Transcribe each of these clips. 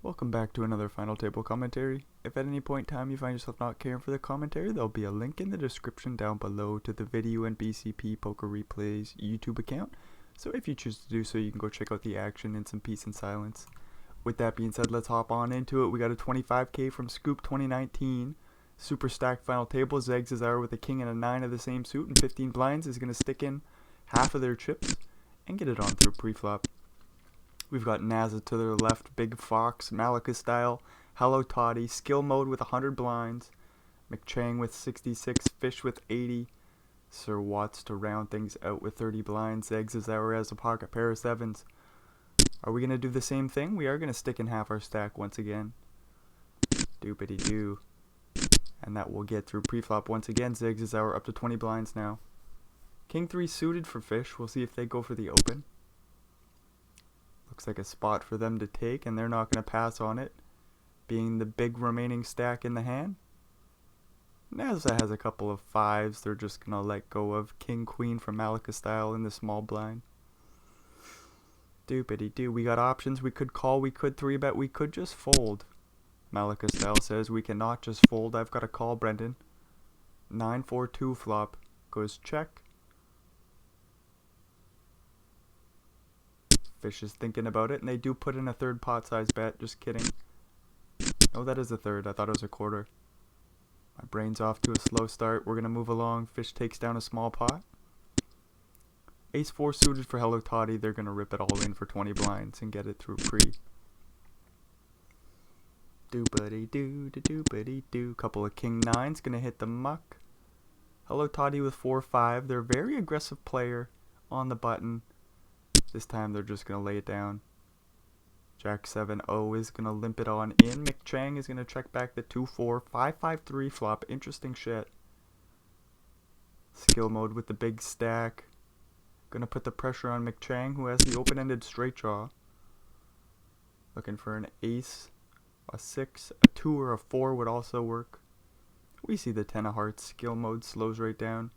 Welcome back to another final table commentary. If at any point in time you find yourself not caring for the commentary, there'll be a link in the description down below to the video and BCP Poker Replays YouTube account. So if you choose to do so, you can go check out the action in some peace and silence. With that being said, let's hop on into it. We got a 25k from Scoop 2019. Super stacked final table. Zegs is out with a king and a 9 of the same suit, and 15 blinds is going to stick in half of their chips and get it on through pre-flop. We've got Naza to their left, Big Fox, Malika style, Hello Toddy, skill mode with 100 blinds, McChang with 66, Fish with 80, Sir Watts to round things out with 30 blinds, Eggs is our as a pocket pair of sevens. Are we going to do the same thing? We are going to stick in half our stack once again. Doopity doo. And that will get through pre-flop once again. Ziggs is our up to 20 blinds now. King 3 suited for Fish. We'll see if they go for the open. Looks like a spot for them to take, and they're not going to pass on it, being the big remaining stack in the hand. Naza has a couple of 5s. They're just going to let go of King Queen from Malika style in the small blind. Doopity doo. We got options. We could call, we could 3-bet, we could just fold. Malika style says we cannot just fold. I've got to call, Brendan. 9-4-2 flop. Goes check. Fish is thinking about it, and they do put in a third pot size bet. Just kidding. Oh, that is a third. I thought it was a quarter. My brain's off to a slow start. We're going to move along. Fish takes down a small pot. Ace 4 suited for Hello Toddy. They're going to rip it all in for 20 blinds and get it through pre. Doopity doo, doopity doo. Couple of King 9s going to hit the muck. Hello Toddy with 4-5. They're a very aggressive player on the button. This time they're just going to lay it down. Jack 7-0 is going to limp it on in. McChang is going to check back the 2-4. 5-5-3 flop. Interesting shit. Skill mode with the big stack. Going to put the pressure on McChang, who has the open-ended straight draw. Looking for an ace. A 6, a 2, or a 4 would also work. We see the 10 of hearts. Skill mode slows right down.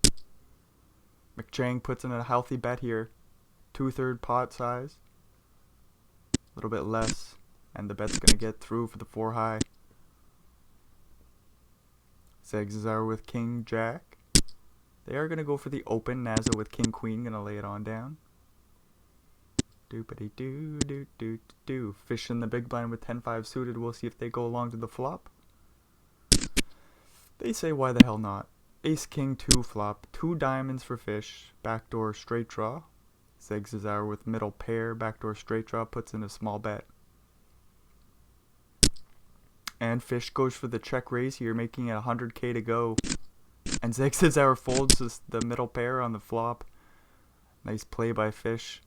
McChang puts in a healthy bet here. 2/3 pot size. A little bit less. And the bet's going to get through for the 4 high. Zegs are with King Jack. They are going to go for the open. Naza with King Queen going to lay it on down. Doopity doo doo doo doo. Fish in the big blind with 10-5 suited. We'll see if they go along to the flop. They say why the hell not. Ace King 2 flop. 2 diamonds for Fish. Backdoor straight draw. Zegs is our with middle pair. Backdoor straight draw puts in a small bet. And Fish goes for the check raise here, making it 100k to go. And Zegs is our folds the middle pair on the flop. Nice play by Fish.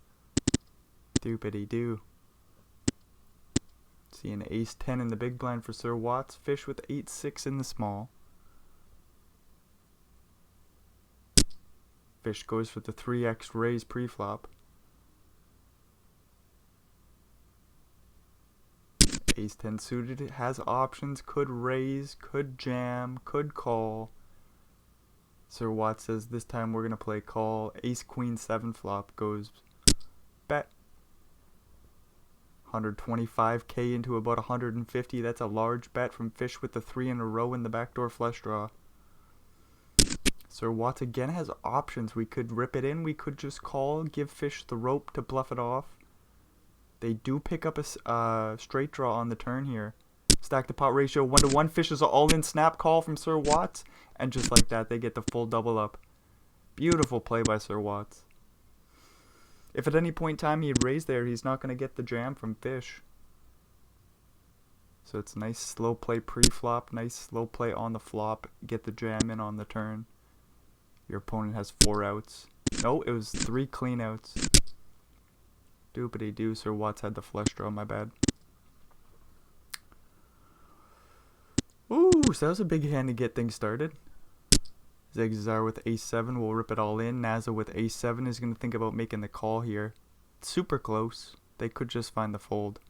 Doopity doo. See an ace 10 in the big blind for Sir Watts. Fish with 8-6 in the small. Fish goes for the 3x raise pre-flop. Ace 10 suited. It has options. Could raise, could jam, could call. Sir Watts says this time we're going to play call. Ace Queen 7 flop goes bet. 125k into about 150. That's a large bet from Fish with the 3 in a row in the backdoor flush draw. Sir Watts again has options. We could rip it in. We could just call, give Fish the rope to bluff it off. They do pick up a straight draw on the turn here. Stack the pot ratio 1-1. Fish is all in snap call from Sir Watts. And just like that, they get the full double up. Beautiful play by Sir Watts. If at any point in time he'd raise there, he's not going to get the jam from Fish. So it's nice slow play pre-flop. Nice slow play on the flop. Get the jam in on the turn. Your opponent has 4 outs. No, it was 3 clean outs. Doopity doo. Sir Watts had the flush draw. My bad. Ooh, so that was a big hand to get things started. Zegzar with ace 7 will rip it all in. Naza with ace 7 is going to think about making the call here. It's super close. They could just find the fold.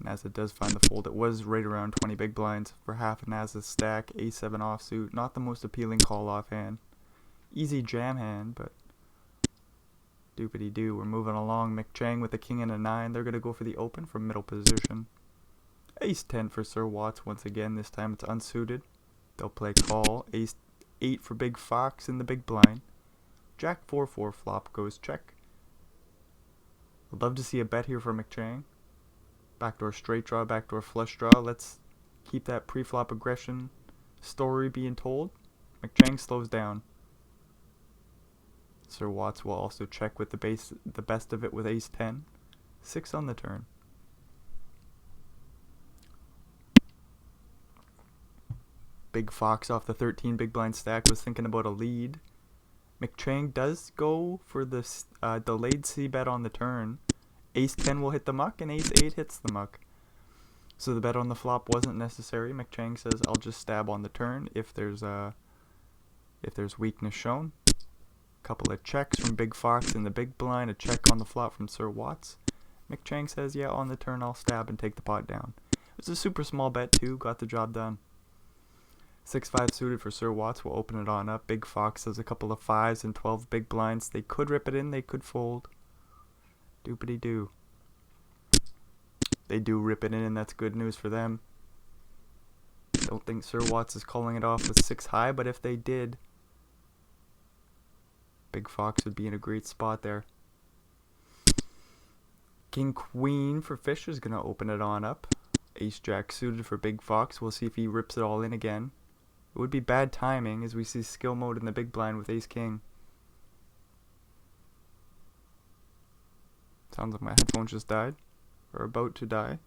Naza does find the fold. It was right around 20 big blinds for half of Naza's stack. Ace 7 offsuit. Not the most appealing call off hand. Easy jam hand, but Doopity-doo. We're moving along. McChang with a king and a 9. They're going to go for the open from middle position. Ace 10 for Sir Watts once again. This time it's unsuited. They'll play call. Ace 8 for Big Fox in the big blind. Jack 4-4 flop goes check. I'd love to see a bet here for McChang. Backdoor straight draw, backdoor flush draw. Let's keep that pre-flop aggression story being told. McChang slows down. Sir Watts will also check with the best of it with ace 10. 6 on the turn. Big Fox off the 13 big blind stack was thinking about a lead. McChang does go for this delayed c-bet on the turn. Ace 10 will hit the muck and ace 8 hits the muck. So the bet on the flop wasn't necessary. McChang says I'll just stab on the turn if there's weakness shown. Couple of checks from Big Fox in the big blind, a check on the flop from Sir Watts. McChang says yeah, on the turn I'll stab and take the pot down. It was a super small bet too, got the job done. 6-5 suited for Sir Watts, we'll open it on up. Big Fox has a couple of 5s and 12 big blinds. They could rip it in, they could fold. Doopity-doo. They do rip it in, and that's good news for them. Don't think Sir Watts is calling it off with 6 high, but if they did, Big Fox would be in a great spot there. King Queen for Fish is going to open it on up. Ace Jack suited for Big Fox. We'll see if he rips it all in again. It would be bad timing as we see skill mode in the big blind with Ace King. Sounds like my headphones just died. Or about to die.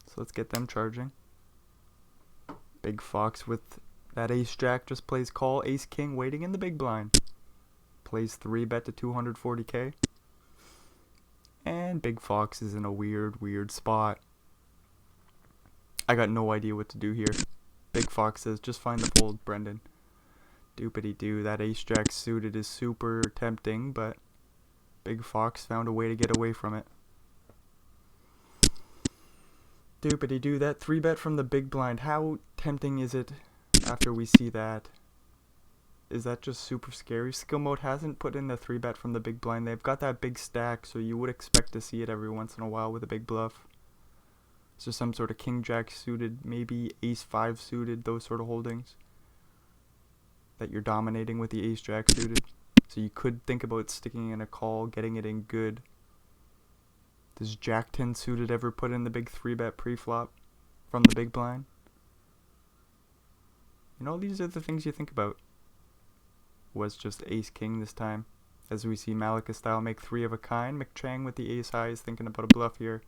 So let's get them charging. Big Fox with that Ace Jack just plays call. Ace King waiting in the big blind. Plays 3-bet to 240k. And Big Fox is in a weird spot. I got no idea what to do here. Big Fox says, just find the fold, Brendan. Doopity-doo. That Ace Jack suited is super tempting, but Big Fox found a way to get away from it. Doopity-doo. That 3-bet from the big blind. How tempting is it after we see that? Is that just super scary? Skill mode hasn't put in the 3-bet from the big blind. They've got that big stack, so you would expect to see it every once in a while with a big bluff. So some sort of King Jack suited, maybe Ace 5 suited, those sort of holdings that you're dominating with the Ace Jack suited. So you could think about sticking in a call, getting it in good. Does Jack 10 suited ever put in the big 3-bet pre-flop from the big blind? You know, these are the things you think about. Was just Ace King this time. As we see Malika style make 3 of a kind. McChang with the Ace High is thinking about a bluff here.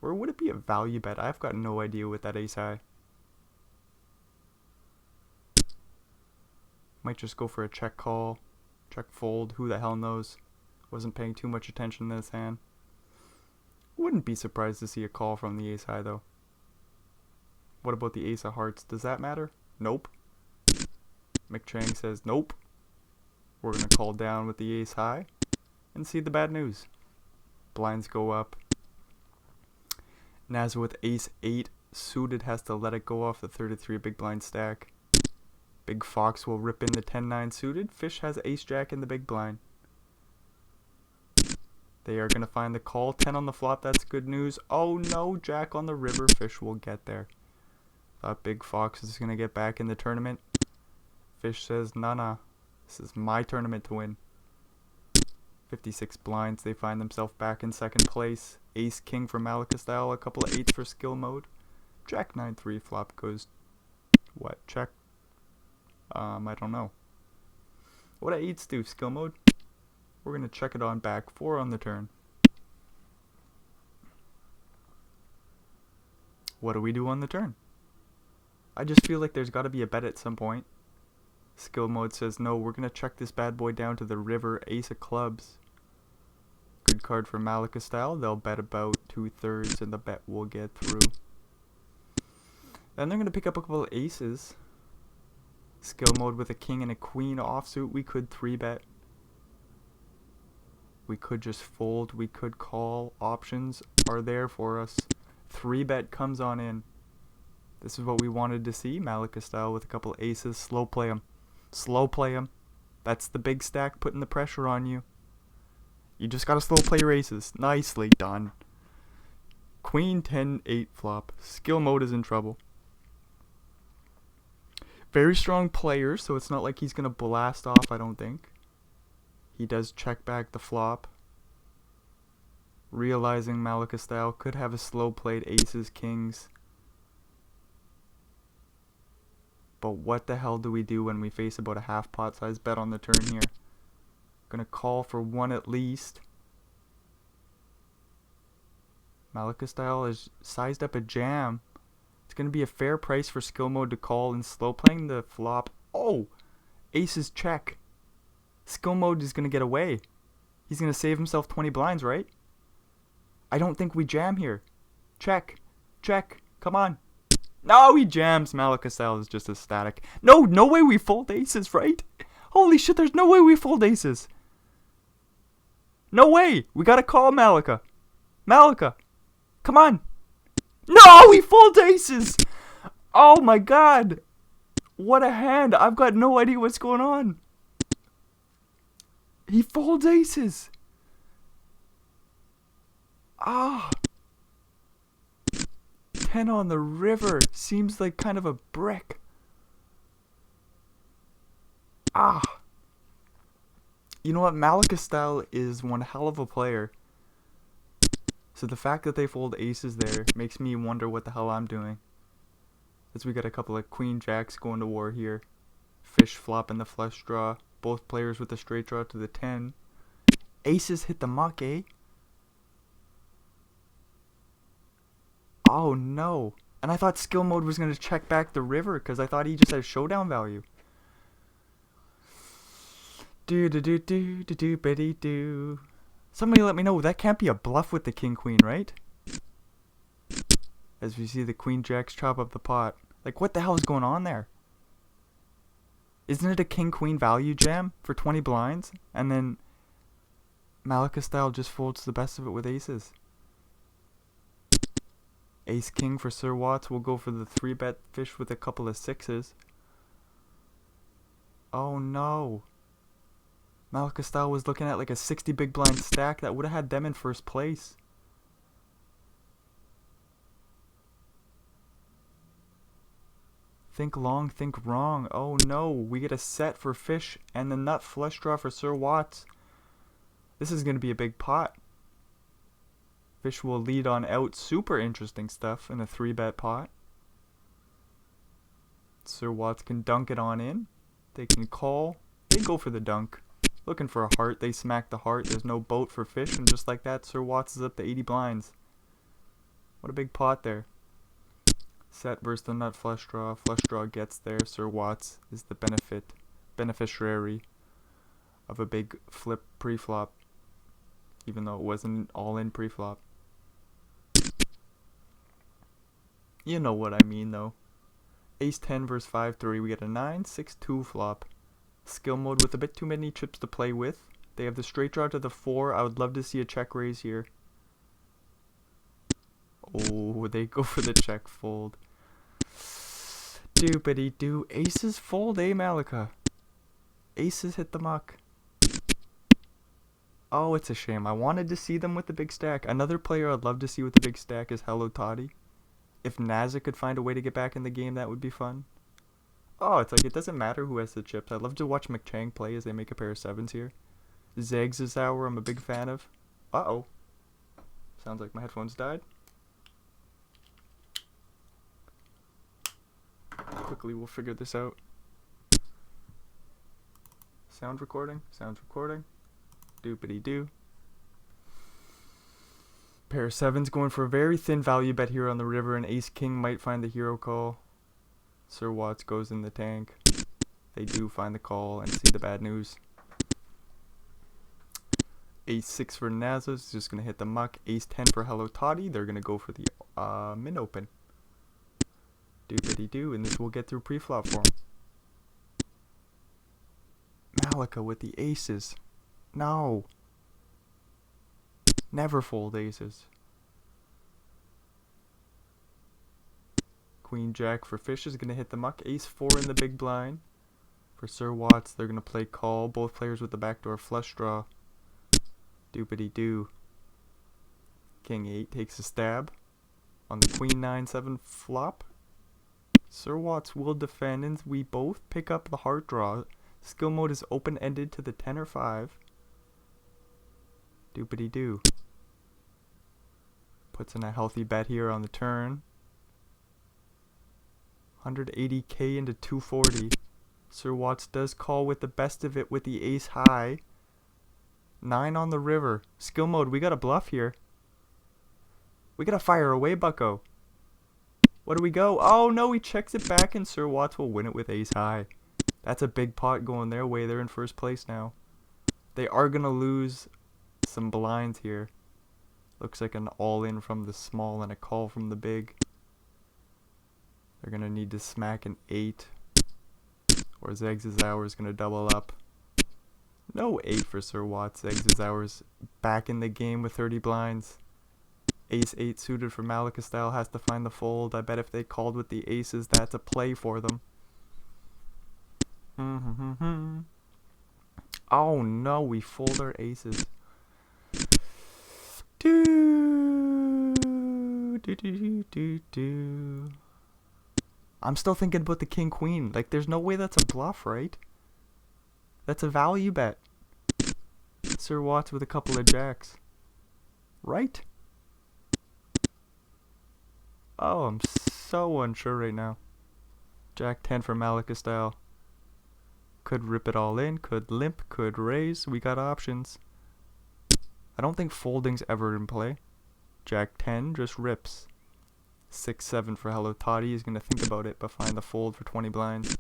Or would it be a value bet? I've got no idea with that Ace High. Might just go for a check call, check fold, who the hell knows. Wasn't paying too much attention to this hand. Wouldn't be surprised to see a call from the Ace High though. What about the Ace of Hearts? Does that matter? Nope. McChang says nope. We're going to call down with the Ace High and see the bad news. Blinds go up. Naz with Ace 8 suited has to let it go off the 33 big blind stack. Big Fox will rip in the 10-9 suited. Fish has Ace Jack in the big blind. They are going to find the call. 10 on the flop, that's good news. Oh no, Jack on the river. Fish will get there. Thought Big Fox is going to get back in the tournament. Fish says, nah, this is my tournament to win. 56 blinds, they find themselves back in second place. Ace King for Malika style, a couple of 8s for skill mode. Jack 9-3 flop goes, what, check? I don't know. What do 8s do, skill mode? We're going to check it on back, 4 on the turn. What do we do on the turn? I just feel like there's got to be a bet at some point. Skill mode says no, we're going to check this bad boy down to the river. Ace of clubs. Good card for Malika style. They'll bet about 2/3 and the bet will get through. Then they're going to pick up a couple of aces. Skill mode with a king and a queen offsuit. We could 3-bet. We could just fold. We could call. Options are there for us. 3-bet comes on in. This is what we wanted to see. Malika style with a couple of aces. Slow play them. Slow play them. That's the big stack putting the pressure on you. You just gotta slow play your aces. Nicely done. Queen 10-8 flop. Skill mode is in trouble. Very strong player, so it's not like he's gonna blast off, I don't think. He does check back the flop. Realizing Malika style could have a slow played aces, kings. But what the hell do we do when we face about a half pot size bet on the turn here? Gonna call for one at least. Malika style is sized up a jam. It's gonna be a fair price for skill mode to call and slow playing the flop. Oh! Aces check. Skill mode is gonna get away. He's gonna save himself 20 blinds, right? I don't think we jam here. Check. Check. Come on. No, he jams. Malika style is just ecstatic. No way we fold aces, right? Holy shit, there's no way we fold aces. No way. We gotta call Malika. Malika. Come on. No, we fold aces. Oh my god. What a hand. I've got no idea what's going on. He folds aces. Ah. 10 on the river. Seems like kind of a brick. Ah. You know what? Malika style is one hell of a player. So the fact that they fold aces there makes me wonder what the hell I'm doing. As we got a couple of queen jacks going to war here. Fish flop and the flush draw. Both players with the straight draw to the 10. Aces hit the muck, eh? Oh no. And I thought skill mode was going to check back the river because I thought he just had showdown value. Do. Somebody let me know. That can't be a bluff with the king queen, right? As we see the queen jacks chop up the pot. Like, what the hell is going on there? Isn't it a king queen value jam for 20 blinds? And then Malika style just folds the best of it with aces. Ace king for Sir Watts. We'll go for the 3-bet fish with a couple of sixes. Oh no. Malika style was looking at like a 60 big blind stack that would have had them in first place. Think long, think wrong. Oh no, we get a set for fish and the nut flush draw for Sir Watts. This is going to be a big pot. Fish will lead on out. Super interesting stuff in a 3-bet pot. Sir Watts can dunk it on in. They can call. They go for the dunk. Looking for a heart. They smack the heart. There's no boat for fish. And just like that, Sir Watts is up to 80 blinds. What a big pot there. Set versus the nut flush draw. Flush draw gets there. Sir Watts is the beneficiary of a big flip pre-flop. Even though it wasn't all in pre-flop. You know what I mean though. Ace 10 versus 5-3. We get a 9-6-2 flop. Skill mode with a bit too many chips to play with. They have the straight draw to the 4. I would love to see a check raise here. Oh, they go for the check fold. Doopity doo. Aces fold, eh, Malika? Aces hit the muck. Oh, it's a shame. I wanted to see them with the big stack. Another player I'd love to see with the big stack is Hello Toddy. If Naza could find a way to get back in the game, that would be fun. Oh, it's like it doesn't matter who has the chips. I'd love to watch McChang play as they make a pair of 7s here. Zegs is hour I'm a big fan of. Uh-oh. Sounds like my headphones died. Quickly, we'll figure this out. Sound recording. Sounds recording. Doopity doo. Pair of 7s going for a very thin value bet here on the river, and Ace King might find the hero call. Sir Watts goes in the tank. They do find the call and see the bad news. Ace 6 for Naza is just going to hit the muck. Ace 10 for Hello Toddy. They're going to go for the min open. Doopity doo, and this will get through pre-flop for him. Malika with the aces. No. Never fold aces. Queen Jack for fish is going to hit the muck. Ace 4 in the big blind. For Sir Watts, they're going to play call. Both players with the backdoor flush draw. Doopity doo. King 8 takes a stab on the queen 9-7 flop. Sir Watts will defend, and we both pick up the heart draw. Skill mode is open-ended to the 10 or 5. Doopity doo. Puts in a healthy bet here on the turn. 180k into 240. Sir Watts does call with the best of it with the ace high. 9 on the river. Skill mode, we got a bluff here. We gotta fire away, bucko. What do we go? Oh no, he checks it back and Sir Watts will win it with ace high. That's a big pot going their way. They're in first place now. They are gonna lose some blinds here. Looks like an all-in from the small and a call from the big. They're gonna need to smack an 8. Or Zegs' hour is gonna double up. No 8 for Sir Watts. Zegs' hour's back in the game with 30 blinds. Ace 8 suited for Malika style has to find the fold. I bet if they called with the aces, that's a play for them. Oh no, we fold our aces. I'm still thinking about the king queen. Like, there's no way that's a bluff, right? That's a value bet. Sir Watts with a couple of jacks. Right? Oh, I'm so unsure right now. Jack 10 for Malika style. Could rip it all in, could limp, could raise. We got options. I don't think folding's ever in play. Jack 10 just rips. 6-7 for Hello Toddy. He's gonna think about it, but find the fold for 20 blinds.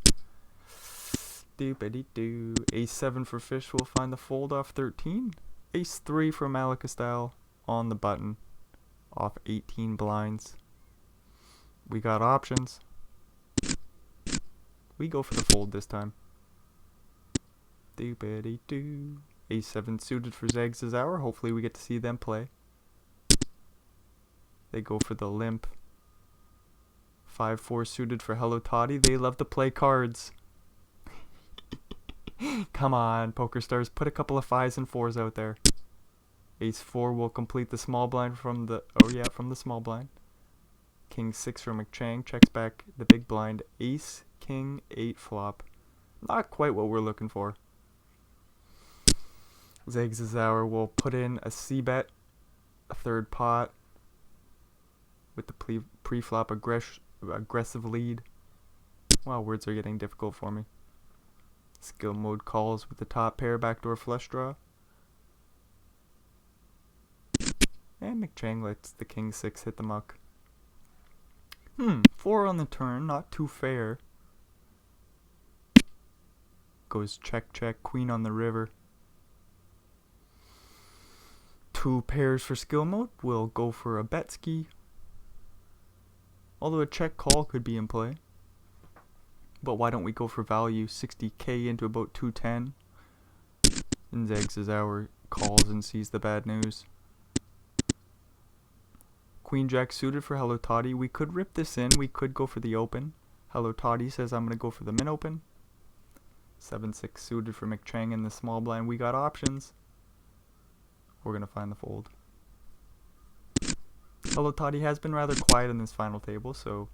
Doopity-doo. Ace 7 for Fish will find the fold off 13. Ace 3 for Malika style on the button off 18 blinds. We got options. We go for the fold this time. Doopity-doo. Ace 7 suited for Zegs' hour. Hopefully we get to see them play. They go for the limp. 5-4 suited for Hello Toddy. They love to play cards. Come on, Poker Stars. Put a couple of 5s and 4s out there. Ace 4 will complete the small blind from the... Oh yeah, from the small blind. King 6 for McChang. Checks back the big blind. Ace, King, 8 flop. Not quite what we're looking for. Zegs' hour will put in a C-bet. A third pot. With the pre-flop aggressive lead. Wow, words are getting difficult for me. Skill mode calls with the top pair backdoor flush draw. And McChang lets the king 6 hit the muck. 4 on the turn, not too fair. Goes check check, queen on the river. 2 pairs for skill mode. We'll go for a bet ski. Although a check call could be in play. But why don't we go for value? 60k into about 210. And Zegs' hour calls and sees the bad news. Queen Jack suited for Hello Toddy. We could rip this in. We could go for the open. Hello Toddy says I'm going to go for the min open. 7-6 suited for McChang in the small blind. We got options. We're going to find the fold. Hello Toddy has been rather quiet in this final table, so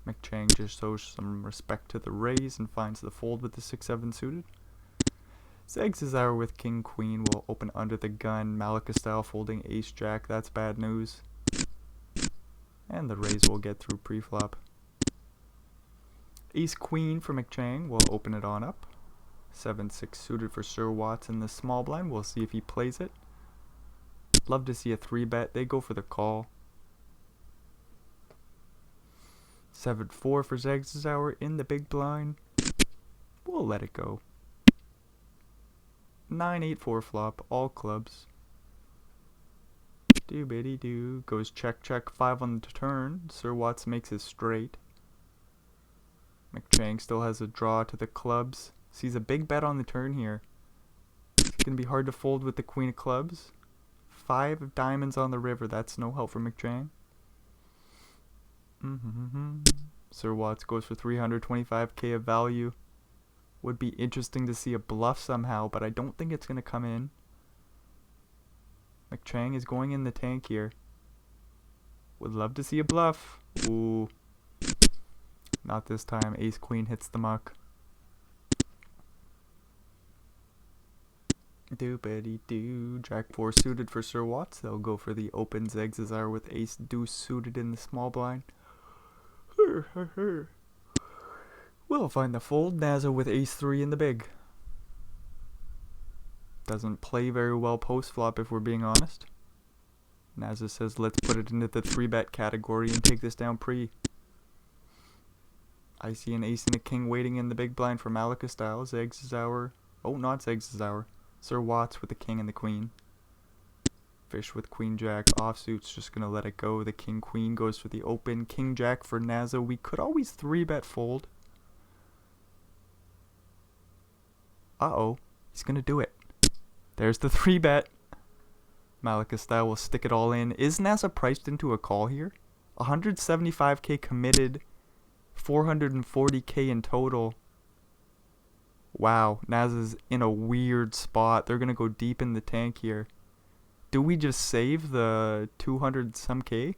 McChang just shows some respect to the raise and finds the fold with the 6-7 suited. Zegs' hour with King Queen will open under the gun. Malika style folding Ace Jack. That's bad news. And the raise will get through pre-flop. Ace Queen for McChang will open it on up. 7-6 suited for Sir Watts in the small blind. We'll see if he plays it. Love to see a 3-bet. They go for the call. 7-4 for Zegs' hour in the big blind. We'll let it go. 9-8-4 flop, all clubs. Doobity-doo. Goes check check, 5 on the turn. Sir Watts makes it straight. McChang still has a draw to the clubs. Sees a big bet on the turn here. It's going to be hard to fold with the queen of clubs. 5 of diamonds on the river. That's no help for McChang. Sir Watts goes for 325k of value. Would be interesting to see a bluff somehow, but I don't think it's going to come in. McChang is going in the tank here. Would love to see a bluff. Ooh. Not this time. Ace queen hits the muck. Doopity doo. Jack 4 suited for Sir Watts. They'll go for the open Zegzazar with ace deuce suited in the small blind. We'll find the fold. Naza with ace 3 in the big. Doesn't play very well post flop if we're being honest. Naza says let's put it into the 3-bet category and take this down pre. I see an ace and a king waiting in the big blind for Malika style. Zegzazar. Oh, not Zegzazar. Sir Watts with the king and the queen. Fish with queen jack offsuit's just gonna let it go. The king queen goes for the open. King jack for Naza. We could always 3-bet fold. Uh-oh. He's gonna do it. There's the 3-bet. Malika style will stick it all in. Is Naza priced into a call here? 175k committed. 440k in total. Wow, Naza's in a weird spot. They're gonna go deep in the tank here. Do we just save the 200 some k?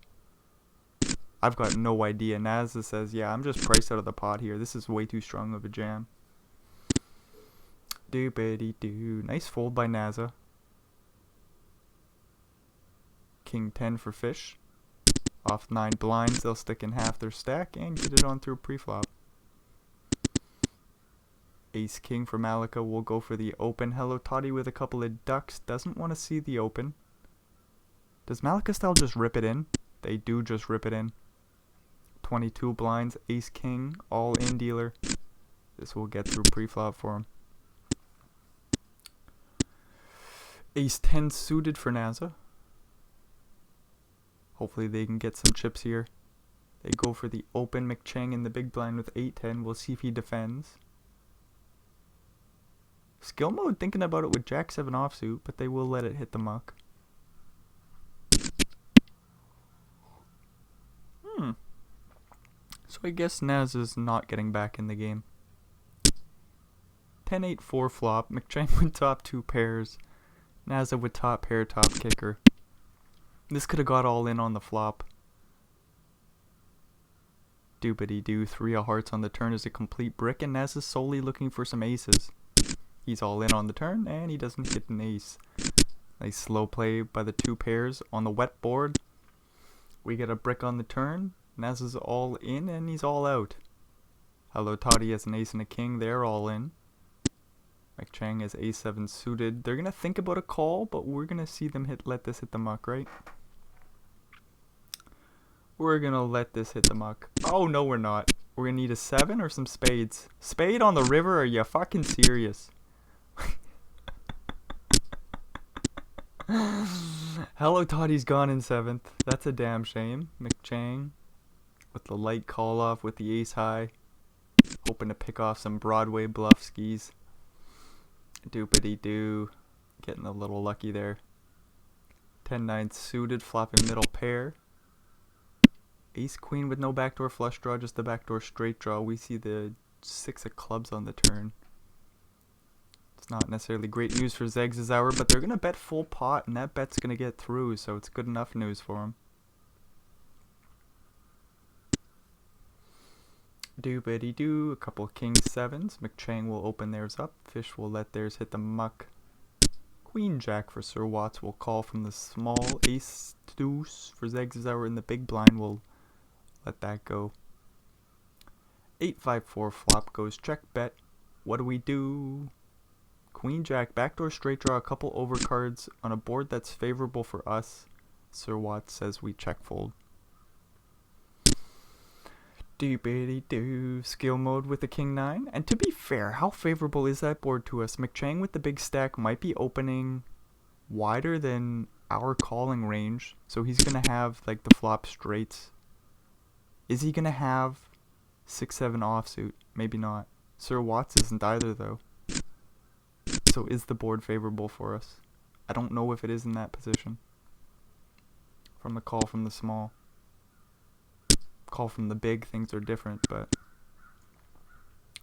I've got no idea. Naza says, yeah, I'm just priced out of the pot here. This is way too strong of a jam. Doopity doo. Nice fold by Naza. King 10 for fish. Off 9 blinds, they'll stick in half their stack and get it on through pre-flop. Ace king for Malika will go for the open. Hello Toddy with a couple of ducks. Doesn't want to see the open. Does Malika style just rip it in? They do just rip it in. 22 blinds, ace king, all in dealer. This will get through pre-flop for him. Ace 10 suited for Naza. Hopefully they can get some chips here. They go for the open. McChang in the big blind with 8-10. We'll see if he defends. Skill mode thinking about it with Jack 7 offsuit, but they will let it hit the muck. So I guess Naza's not getting back in the game. 10-8 4 flop. McChang with top 2 pairs. Naza with top pair, top kicker. This could have got all in on the flop. Doopity doo. 3 of hearts on the turn is a complete brick, and Naza's solely looking for some aces. He's all in on the turn, and he doesn't hit an ace. Nice slow play by the 2 pairs on the wet board. We get a brick on the turn. Naza's all in, and he's all out. Hello Toddy has an ace and a king. They're all in. McChang has a7 suited. They're going to think about a call, but we're going to see them let this hit the muck, right? We're going to let this hit the muck. Oh, no, we're not. We're going to need a 7 or some spades. Spade on the river? Are you fucking serious? Hello Toddy's gone in 7th. That's a damn shame. McChang with the light call off with the ace high. Hoping to pick off some Broadway bluff skis. Doopity doo. Getting a little lucky there. 10-9 suited, flopping middle pair. Ace queen with no backdoor flush draw, just the backdoor straight draw. We see the 6 of clubs on the turn. It's not necessarily great news for Zegzazar, but they're going to bet full pot, and that bet's going to get through, so it's good enough news for him. Doopity doo. A couple of king 7s. McChang will open theirs up. Fish will let theirs hit the muck. Queen jack for Sir Watts will call from the small. Ace deuce for Zegzazar in the big blind will let that go. 8-5-4 flop goes check bet. What do we do? Queen jack, backdoor straight draw, a couple overcards on a board that's favorable for us. Sir Watts says we check fold. Doopity doo. Skill mode with the king 9. And to be fair, how favorable is that board to us? McChang with the big stack might be opening wider than our calling range. So he's going to have like the flop straights. Is he going to have 6-7 offsuit? Maybe not. Sir Watts isn't either though. So is the board favorable for us? I don't know if it is in that position. From the call from the small. Call from the big, things are different, but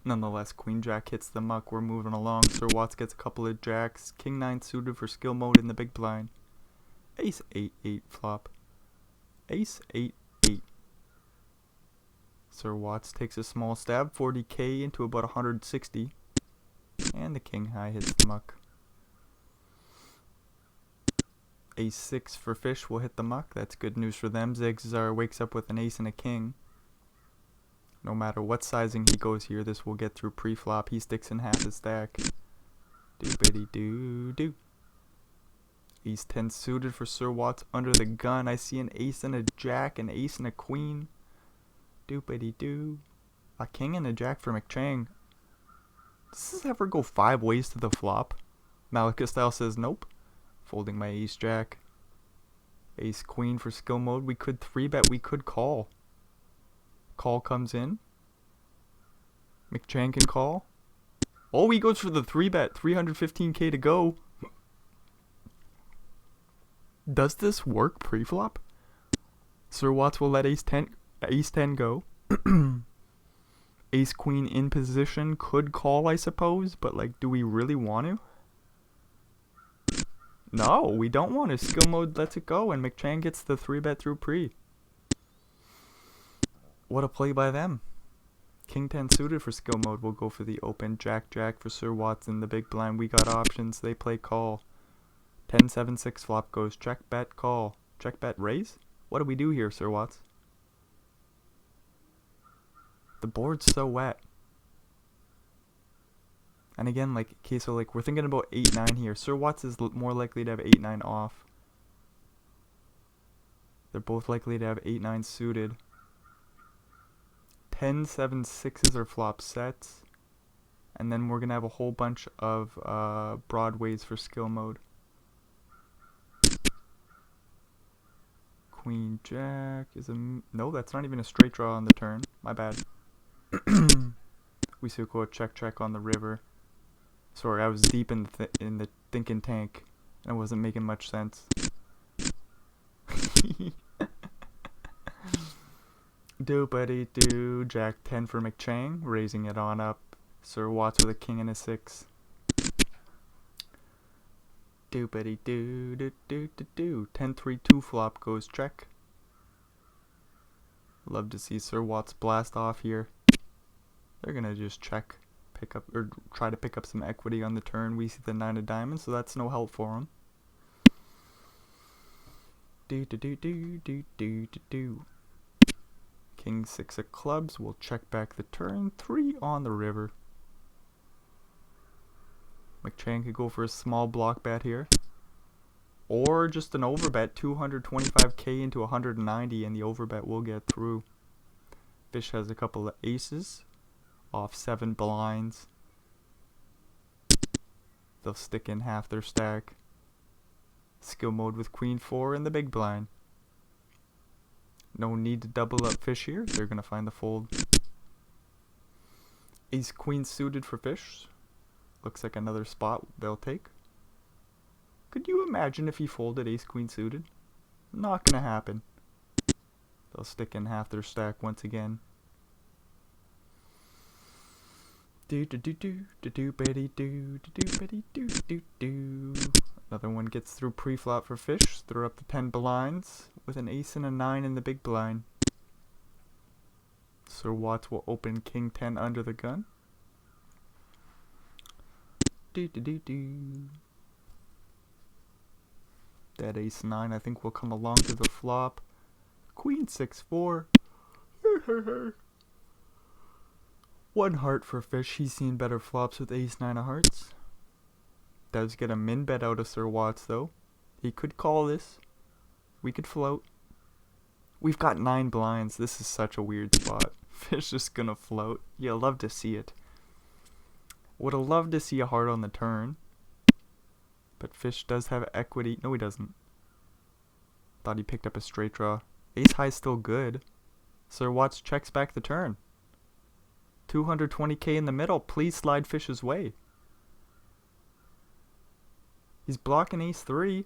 nonetheless, queen jack hits the muck. We're moving along. Sir Watts gets a couple of jacks. King 9 suited for skill mode in the big blind. Ace 8-8 flop. Ace 8-8. Sir Watts takes a small stab, 40k into about 160. And the king high hits the muck. Ace 6 for fish will hit the muck. That's good news for them. Zigzar wakes up with an ace and a king. No matter what sizing he goes here, this will get through pre-flop. He sticks in half his stack. Doobity-doo-doo. Ace 10 suited for Sir Watts under the gun. I see an ace and a jack, an ace and a queen. Doopity-doo. A king and a jack for McChang. Does this ever go 5 ways to the flop? Malika style says nope. Folding my ace jack. Ace queen for skill mode. We could 3-bet, we could call. Call comes in. McChang can call. Oh, he goes for the 3-bet. 315k to go. Does this work pre-flop? Sir Watts will let ace 10 go. Ace queen in position could call, I suppose, but like, do we really want to? No, we don't want to. Skill mode lets it go, and McChang gets the 3-bet through pre. What a play by them. King 10 suited for skill mode. We'll go for the open. Jack for Sir Watts in the big blind. We got options. They play call. 10-7-6 flop goes. Check bet call. Check bet raise? What do we do here, Sir Watts? The board's so wet. And again, like, okay, so like we're thinking about 8-9 here. Sir Watts is more likely to have 8-9 off. They're both likely to have 8-9 suited. 10-7-6s are flop sets. And then we're going to have a whole bunch of broadways for skill mode. Queen Jack is a... No, that's not even a straight draw on the turn. My bad. We should go check on the river. Sorry, I was deep in the thinking tank, and it wasn't making much sense. Doopity-doo. Jack 10 for McChang, raising it on up. Sir Watts with a king and a 6. Doopity-doo-doo-doo-doo-doo. 10-3-2 flop goes check. Love to see Sir Watts blast off here. They're gonna just check, pick up, or try to pick up some equity on the turn. We see the 9 of diamonds, so that's no help for them. Do-do-do-do-do-do-do-do. King 6 of clubs. We'll check back the turn. 3 on the river. McChang could go for a small block bet here. Or just an overbet, 225k into 190, and the overbet will get through. Fish has a couple of aces. Off 7 blinds. They'll stick in half their stack. Skill mode with queen 4 in the big blind. No need to double up fish here. They're going to find the fold. Ace queen suited for fish. Looks like another spot they'll take. Could you imagine if he folded ace queen suited? Not going to happen. They'll stick in half their stack once again. Another one gets through pre-flop for fish. Throw up the 10 blinds with an ace and a 9 in the big blind. Sir Watts will open king 10 under the gun. That ace 9 I think will come along to the flop. Queen 6-4. 1 heart for fish. He's seen better flops with ace 9 of hearts. Does get a min bet out of Sir Watts though. He could call this. We could float. We've got 9 blinds. This is such a weird spot. Fish is gonna float. You'll love to see it. Would have loved to see a heart on the turn. But fish does have equity. No, he doesn't. Thought he picked up a straight draw. Ace high is still good. Sir Watts checks back the turn. 220k in the middle. Please slide fish's way. He's blocking ace 3. Is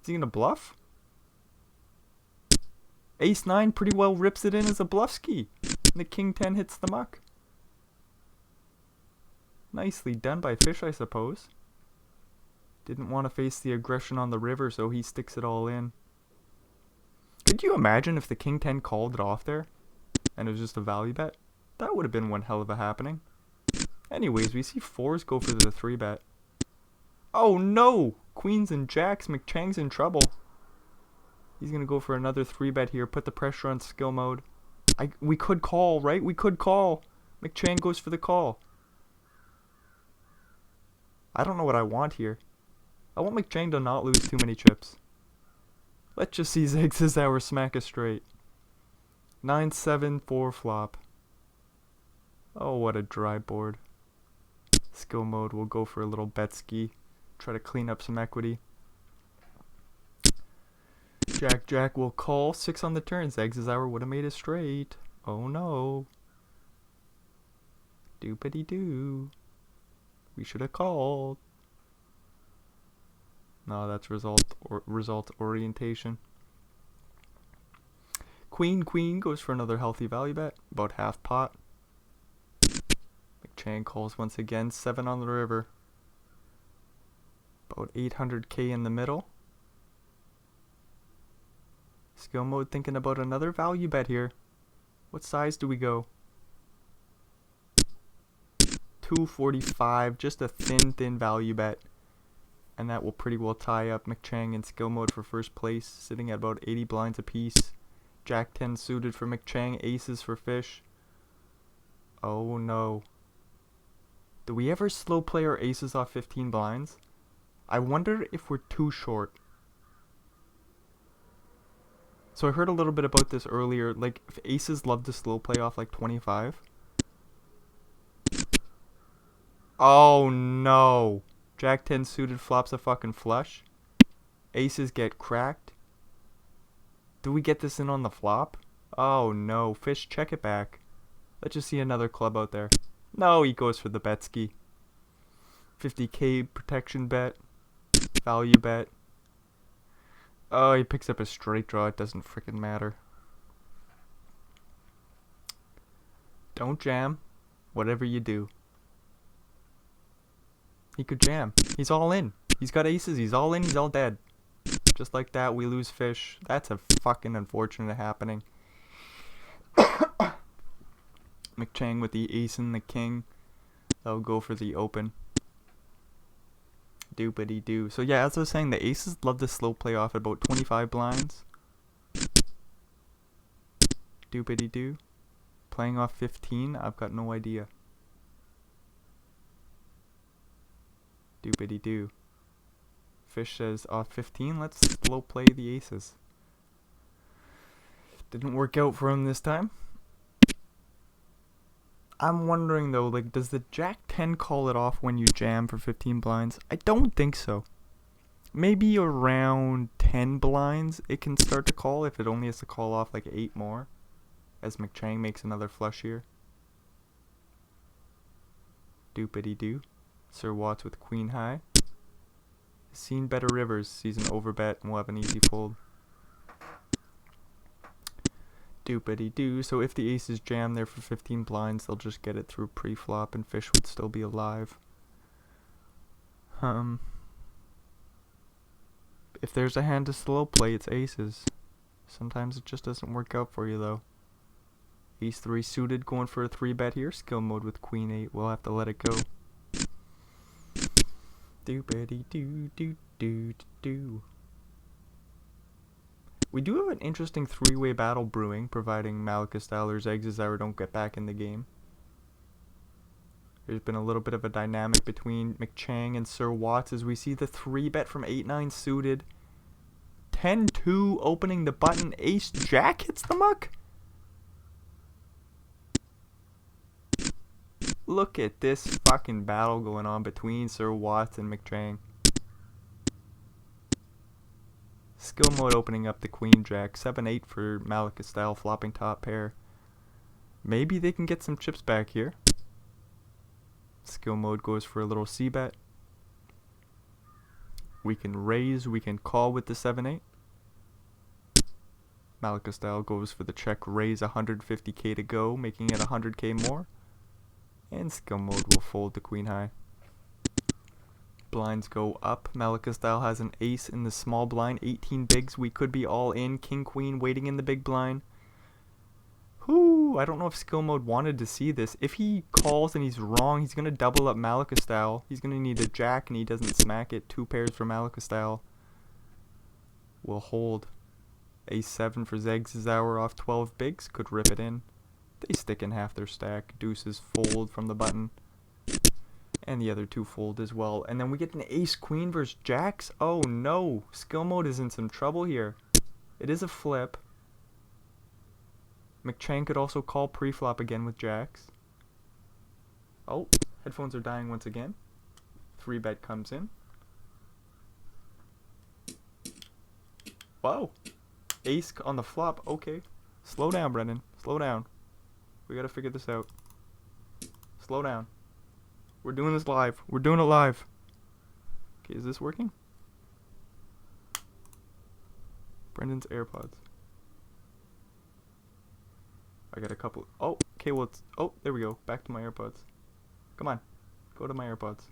he gonna bluff? Ace 9 pretty well rips it in as a bluff ski. And the king 10 hits the muck. Nicely done by fish, I suppose. Didn't want to face the aggression on the river, so he sticks it all in. Could you imagine if the king 10 called it off there and it was just a value bet? That would have been one hell of a happening. Anyways, we see 4s go for the 3 bet. Oh no! Queens and jacks, McChang's in trouble. He's going to go for another 3 bet here, put the pressure on skill mode. We could call, right? We could call. McChang goes for the call. I don't know what I want here. I want McChang to not lose too many chips. Let's just see Zigzauer smack a straight. 9-7, 4 flop. Oh, what a dry board. Skill mode will go for a little bet ski. Try to clean up some equity. Jack will call. 6 on the turn. Zigzauer would have made it straight. Oh no. Doopity doo. We should have called. No, that's result orientation. Queen goes for another healthy value bet. About half pot. McChang calls once again. 7 on the river. About 800k in the middle. Skill mode thinking about another value bet here. What size do we go? 245, just a thin value bet. And that will pretty well tie up McChang in skill mode for first place, sitting at about 80 blinds apiece. Jack 10 suited for McChang, aces for fish. Oh no. Do we ever slow play our aces off 15 blinds? I wonder if we're too short. So I heard a little bit about this earlier, like if aces love to slow play off like 25. Oh no. Jack 10 suited flops a fucking flush. Aces get cracked. Do we get this in on the flop? Oh no. Fish, check it back. Let's just see another club out there. No, he goes for the bet ski. 50k protection bet. Value bet. Oh, he picks up a straight draw. It doesn't freaking matter. Don't jam. Whatever you do. He could jam. He's all in. He's got aces. He's all in. He's all dead. Just like that, we lose fish. That's a fucking unfortunate happening. McChang with the ace and the king. They'll go for the open. Doopity doo. So yeah, as I was saying, the aces love to slow play off at about 25 blinds. Doopity doo. Playing off 15, I've got no idea. Doopity doo. Fish says off 15, let's slow play the aces. Didn't work out for him this time. I'm wondering though, like, does the Jack 10 call it off when you jam for 15 blinds? I don't think so. Maybe around 10 blinds it can start to call if it only has to call off like 8 more. As McChang makes another flush here. Doopity doo. Sir Watts with queen high. Seen better rivers, sees an overbet, and we'll have an easy fold. Doopity doo. So if the aces jam there for 15 blinds, they'll just get it through pre-flop and fish would still be alive. If there's a hand to slow play, it's aces. Sometimes it just doesn't work out for you though. Ace 3 suited, going for a 3 bet here. Skill mode with queen 8. We'll have to let it go. Doopity doo doo doo doo. We do have an interesting 3-way battle brewing, providing Malakastal or Zigzauer don't get back in the game. There's been a little bit of a dynamic between McChang and Sir Watts as we see the 3 bet from 8-9 suited. 10-2 opening the button. Ace Jack hits the muck. Look at this fucking battle going on between Sir Watts and McChang. Skill mode opening up the queen jack. 7-8 for Malakastal, flopping top pair. Maybe they can get some chips back here. Skill mode goes for a little c bet. We can raise, we can call with the 7-8. Malakastal goes for the check raise, 150k to go, making it 100k more. And skill mode will fold to queen high. Blinds go up. Malika style has an ace in the small blind. 18 bigs. We could be all in. King, queen waiting in the big blind. Whoo, I don't know if skill mode wanted to see this. If he calls and he's wrong, he's going to double up Malika style. He's going to need a jack and he doesn't smack it. 2 pairs for Malika style. We'll hold. Ace 7 for Zegs' hour off 12 bigs. Could rip it in. They stick in half their stack. Deuces fold from the button. And the other 2 fold as well. And then we get an ace queen versus jacks. Oh no. Skill mode is in some trouble here. It is a flip. McChang could also call pre-flop again with jacks. Oh, headphones are dying once again. 3-bet comes in. Wow. Ace on the flop. Okay. Slow down, Brendan. Slow down. We gotta figure this out. Slow down. We're doing this live. We're doing it live. Okay, is this working? Brendan's AirPods. I got a couple. Oh, okay, well, it's. Oh, there we go. Back to my AirPods. Come on. Go to my AirPods.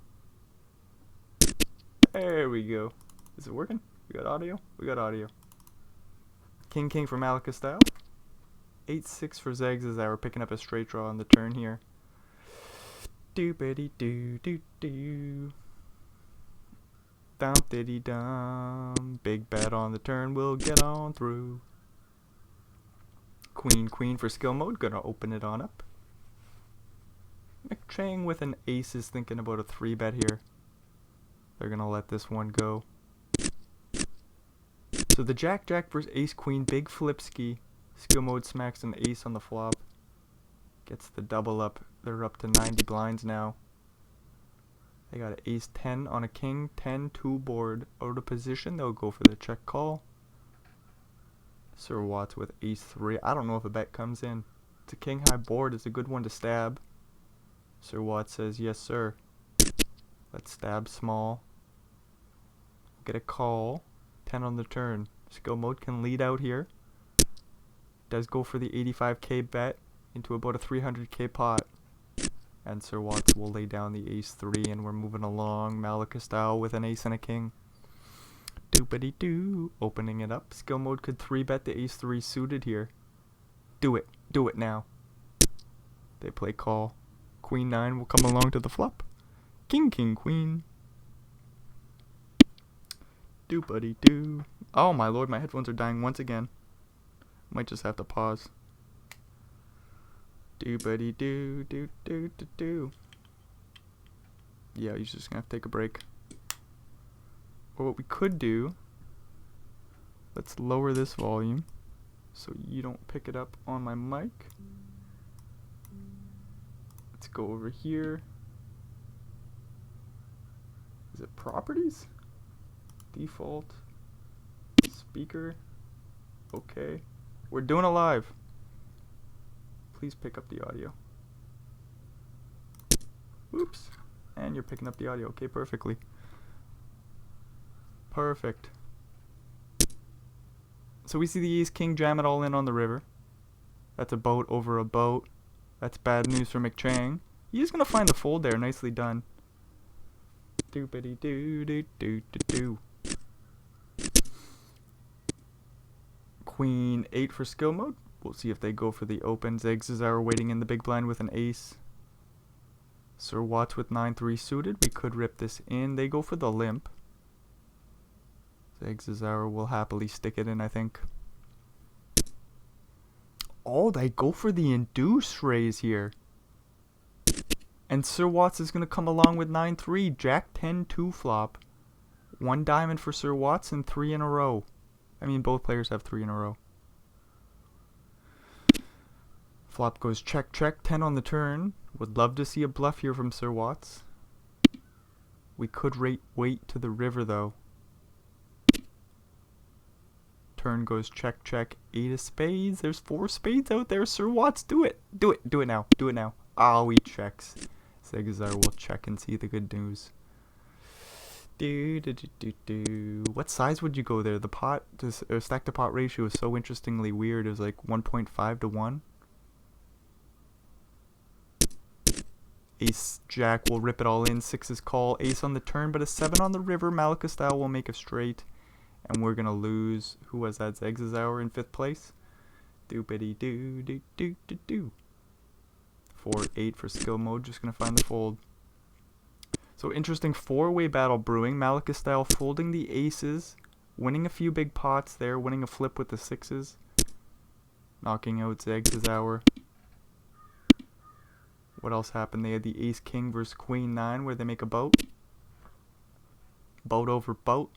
There we go. Is it working? We got audio? We got audio. King, king for Malika style. 8-6 for Zegs' hour. Picking up a straight draw on the turn here. Do-bitty-do-do-do. Dum-diddy-dum. Big bet on the turn. We'll get on through. Queen, queen for skill mode. Gonna open it on up. McChang with an ace is thinking about a 3-bet here. They're gonna let this one go. So the jack, jack versus ace, queen. Big flip ski. Skill mode smacks an ace on the flop. Gets the double up. They're up to 90 blinds now. They got an ace 10 on a king. 10-2 board. Out of position. They'll go for the check call. Sir Watts with ace 3. I don't know if a bet comes in. It's a king high board. It's a good one to stab. Sir Watts says, yes, sir. Let's stab small. Get a call. 10 on the turn. Skill mode can lead out here. Does go for the 85k bet into about a 300k pot. And Sir Watts will lay down the ace 3 and we're moving along Malika style with an ace and a king. Doopity-doo. Opening it up. Skill mode could 3-bet the ace 3 suited here. Do it. Do it now. They play call. Queen 9 will come along to the flop. King, king, queen. Doopity-doo. Oh my lord, my headphones are dying once again. Might just have to pause. Doopity-doo, doo-doo-doo-doo. Yeah, you're just gonna have to take a break. Or what we could do, let's lower this volume so you don't pick it up on my mic. Let's go over here. Is it properties? Default. Speaker. Okay. We're doing it live. Please pick up the audio. Oops. And you're picking up the audio. Okay, perfectly. Perfect. So we see the ace king jam it all in on the river. That's a boat over a boat. That's bad news for McChang. He's gonna find the fold there. Nicely done. Doopity doo doo doo doo doo. Queen 8 for skill mode. We'll see if they go for the open. Zegs' hour waiting in the big blind with an ace. Sir Watts with 9-3 suited. We could rip this in. They go for the limp. Zegs' hour will happily stick it in, I think. Oh, they go for the induce raise here. And Sir Watts is going to come along with 9-3. Jack 10-2 flop. 1 diamond for Sir Watts and 3 in a row. I mean, both players have 3 in a row. Flop goes check, check. 10 on the turn. Would love to see a bluff here from Sir Watts. We could wait to the river, though. Turn goes check, check. 8 of spades. There's 4 spades out there. Sir Watts, do it. Do it. Do it now. Do it now. Oh, he checks. Zegazar will check and see the good news. What size would you go there? The pot, stack to pot ratio is so interestingly weird. It was like 1.5 to 1. Ace jack will rip it all in. 6's call. Ace on the turn, but a 7 on the river. Malika style will make a straight. And we're going to lose. Who was that? Zegzazour in 5th place. Doopity doo doo doo doo doo. 4-8 for skill mode. Just going to find the fold. So interesting 4-way battle brewing. Malika style folding the aces. Winning a few big pots there. Winning a flip with the 6's. Knocking out Zegzazour. What else happened? They had the ace king versus queen 9 where they make a boat. Boat over boat.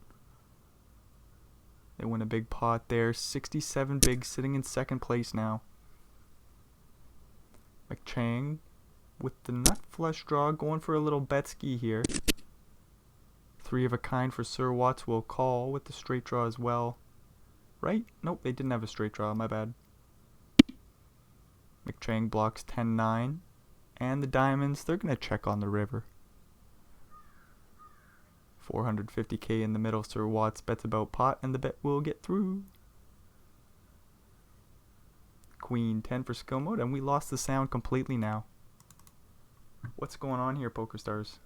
They win a big pot there. 67 big, sitting in 2nd place now. McChang with the nut flush draw, going for a little bet-ski here. 3 of a kind for Sir Watts will call with the straight draw as well. Right? Nope, they didn't have a straight draw, my bad. McChang blocks 10-9. And the diamonds, they're going to check on the river. 450k in the middle. Sir Watts bets about pot, and the bet will get through. Queen 10 for skill mode, and we lost the sound completely now. What's going on here, Poker Stars?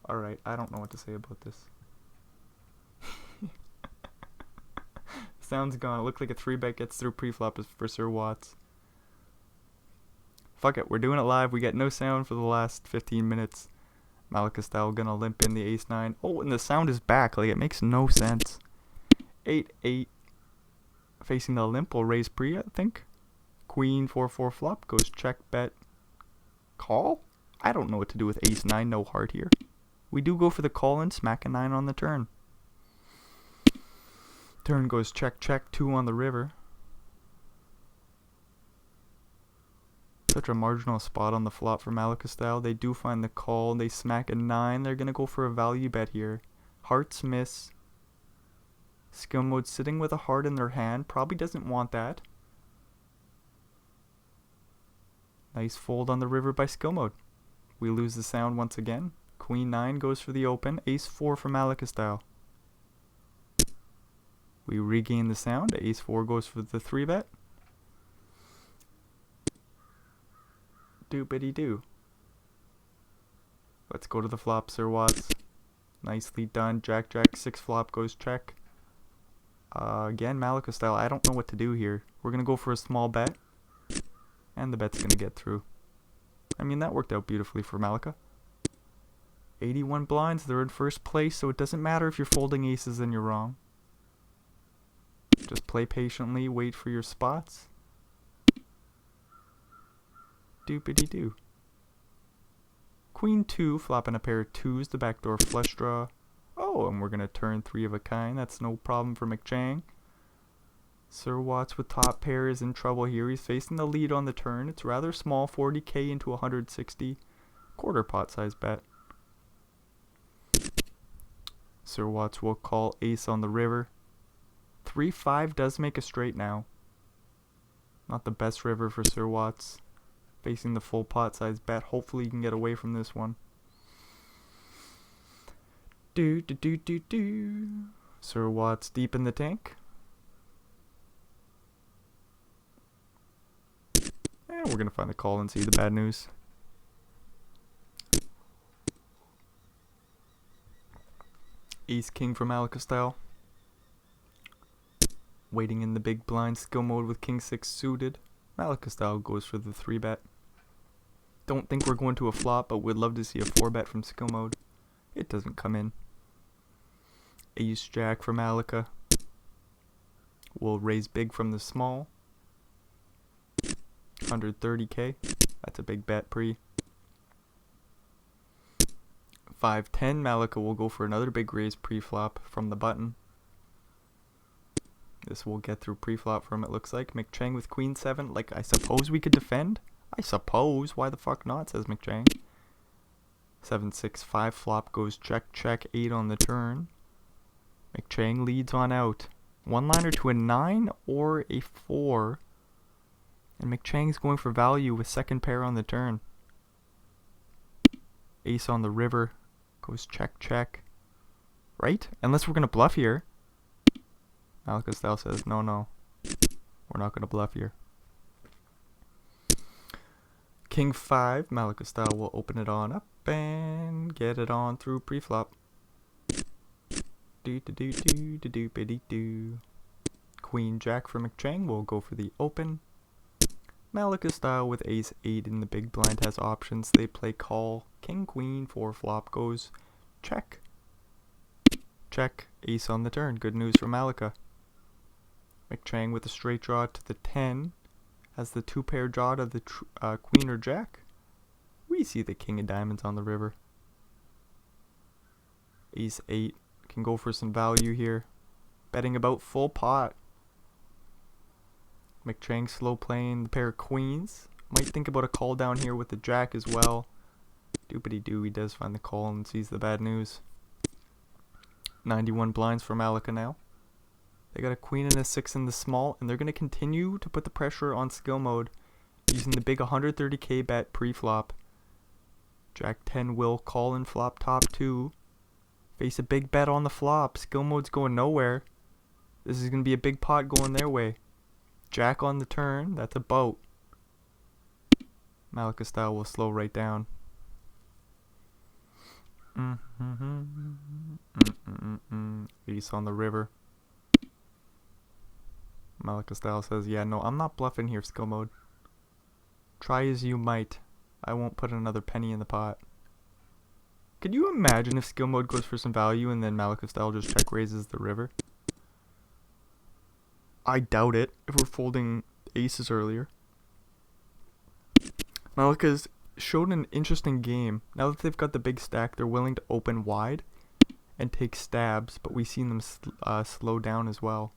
Alright, I don't know what to say about this. Sound's gone. It looked like a 3-bet gets through pre-flop for Sir Watts. Fuck it, we're doing it live. We get no sound for the last 15 minutes. Malika style gonna limp in the ace-9. Oh, and the sound is back. Like, it makes no sense. 8-8. Facing the limp will raise pre, I think. Queen 4-4 flop goes check, bet, call? I don't know what to do with ace-9, no heart here. We do go for the call and smack a 9 on the turn. Turn goes check, check, 2 on the river. Such a marginal spot on the flop for Malika style. They do find the call. They smack a 9. They're going to go for a value bet here. Hearts miss. Skill mode sitting with a heart in their hand. Probably doesn't want that. Nice fold on the river by skill mode. We lose the sound once again. Queen 9 goes for the open. Ace 4 for Malika style. We regain the sound. Ace 4 goes for the 3-bet. Doopity doo. Let's go to the flop, Sir Watts. Nicely done. Jack, jack, 6 flop goes check. Again, Malika style. I don't know what to do here. We're going to go for a small bet. And the bet's going to get through. I mean, that worked out beautifully for Malika. 81 blinds. They're in 1st place, so it doesn't matter if you're folding aces and you're wrong. Just play patiently. Wait for your spots. Doopity doo. Queen 2, flopping a pair of 2s, the backdoor flush draw. Oh, and we're going to turn 3 of a kind. That's no problem for McChang. Sir Watts with top pair is in trouble here. He's facing the lead on the turn. It's rather small, 40k into 160. Quarter pot size bet. Sir Watts will call ace on the river. 3-5 does make a straight now. Not the best river for Sir Watts. Facing the full pot size bet. Hopefully you can get away from this one. Do do do do do. Sir Watts deep in the tank. And we're gonna find the call and see the bad news. Ace King from Malika style. Waiting in the big blind skill mode with King 6 suited. Malika style goes for the 3-bet. Don't think we're going to a flop, but would love to see a 4-bet from skill mode. It doesn't come in. Ace Jack for Malika. We'll raise big from the small. 130k. That's a big bet pre. 5-10. Malika will go for another big raise pre-flop from the button. This will get through pre-flop for him, it looks like. McChang with Queen 7. Like, I suppose we could defend? I suppose. Why the fuck not, says McChang. 7-6, 5 flop goes check, check, 8 on the turn. McChang leads on out. One liner to a 9 or a 4. And McChang's going for value with second pair on the turn. Ace on the river. Goes check, check. Right? Unless we're going to bluff here. Malika style says, no, no. We're not going to bluff here. King 5, Malika style will open it on up and get it on through pre-flop. Do. Queen Jack for McChang will go for the open. Malika style with ace 8 in the big blind has options. They play call. King Queen for flop goes check. Check. Ace on the turn. Good news for Malika. McChang with a straight draw to the 10 has the 2-pair draw to the queen or jack. We see the king of diamonds on the river. Ace 8 can go for some value here. Betting about full pot. McChang slow playing the pair of queens. Might think about a call down here with the jack as well. Doopity doo, he does find the call and sees the bad news. 91 blinds for Malika now. They got a queen and a 6 in the small, and they're going to continue to put the pressure on skill mode using the big 130k bet pre-flop. Jack 10 will call and flop top 2. Face a big bet on the flop. Skill mode's going nowhere. This is going to be a big pot going their way. Jack on the turn. That's a boat. Malika style will slow right down. Ace on the river. Malika style says, yeah, no, I'm not bluffing here, skill mode. Try as you might. I won't put another penny in the pot. Could you imagine if skill mode goes for some value and then Malika style just check raises the river? I doubt it if we're folding aces earlier. Malika's showed an interesting game. Now that they've got the big stack, they're willing to open wide and take stabs, but we've seen them slow down as well.